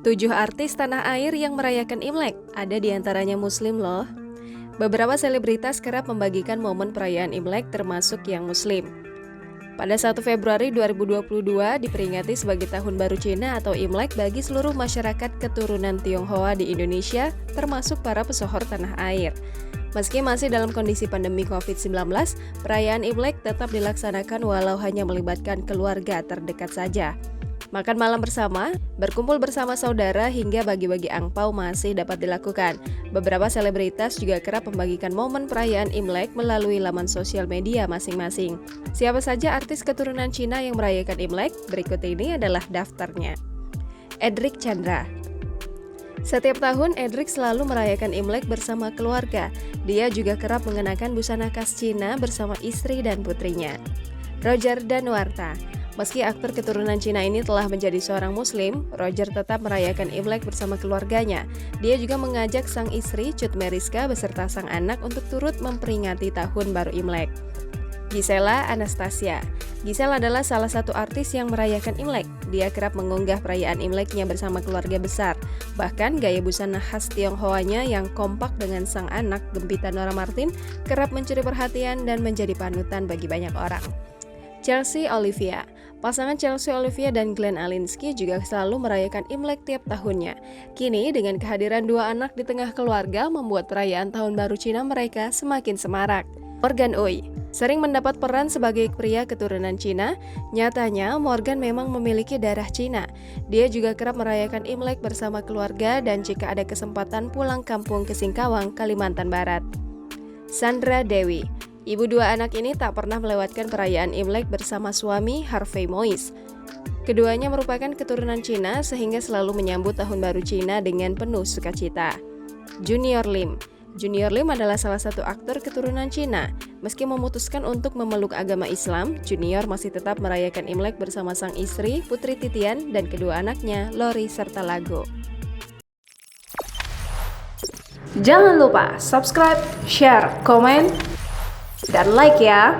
7 artis tanah air yang merayakan Imlek, ada di antaranya Muslim loh. Beberapa selebritas kerap membagikan momen perayaan Imlek termasuk yang Muslim. Pada 1 Februari 2022 diperingati sebagai Tahun Baru Cina atau Imlek bagi seluruh masyarakat keturunan Tionghoa di Indonesia, termasuk para pesohor tanah air. Meski masih dalam kondisi pandemi COVID-19, perayaan Imlek tetap dilaksanakan walau hanya melibatkan keluarga terdekat saja. Makan malam bersama, berkumpul bersama saudara hingga bagi-bagi angpau masih dapat dilakukan. Beberapa selebritas juga kerap membagikan momen perayaan Imlek melalui laman sosial media masing-masing. Siapa saja artis keturunan Cina yang merayakan Imlek? Berikut ini adalah daftarnya. Edric Chandra. Setiap tahun, Edric selalu merayakan Imlek bersama keluarga. Dia juga kerap mengenakan busana khas Cina bersama istri dan putrinya. Roger Danuarta. Meski aktor keturunan Cina ini telah menjadi seorang Muslim, Roger tetap merayakan Imlek bersama keluarganya. Dia juga mengajak sang istri, Cut Meriska, beserta sang anak untuk turut memperingati Tahun Baru Imlek. Gisela Anastasia. Gisela adalah salah satu artis yang merayakan Imlek. Dia kerap mengunggah perayaan Imleknya bersama keluarga besar. Bahkan gaya busana khas Tionghoanya yang kompak dengan sang anak, Gempita Nora Martin, kerap mencuri perhatian dan menjadi panutan bagi banyak orang. Chelsea Olivia. Pasangan Chelsea Olivia dan Glenn Alinsky juga selalu merayakan Imlek tiap tahunnya. Kini dengan kehadiran dua anak di tengah keluarga membuat perayaan Tahun Baru Cina mereka semakin semarak. Morgan Oey sering mendapat peran sebagai pria keturunan Cina. Nyatanya Morgan memang memiliki darah Cina. Dia juga kerap merayakan Imlek bersama keluarga dan jika ada kesempatan pulang kampung ke Singkawang, Kalimantan Barat. Sandra Dewi. Ibu dua anak ini tak pernah melewatkan perayaan Imlek bersama suami Harvey Moise. Keduanya merupakan keturunan Cina sehingga selalu menyambut Tahun Baru Cina dengan penuh sukacita. Junior Lim. Junior Lim adalah salah satu aktor keturunan Cina. Meski memutuskan untuk memeluk agama Islam, Junior masih tetap merayakan Imlek bersama sang istri, Putri Titian, dan kedua anaknya, Lori serta Lago. Jangan lupa subscribe, share, komen, dan like ya!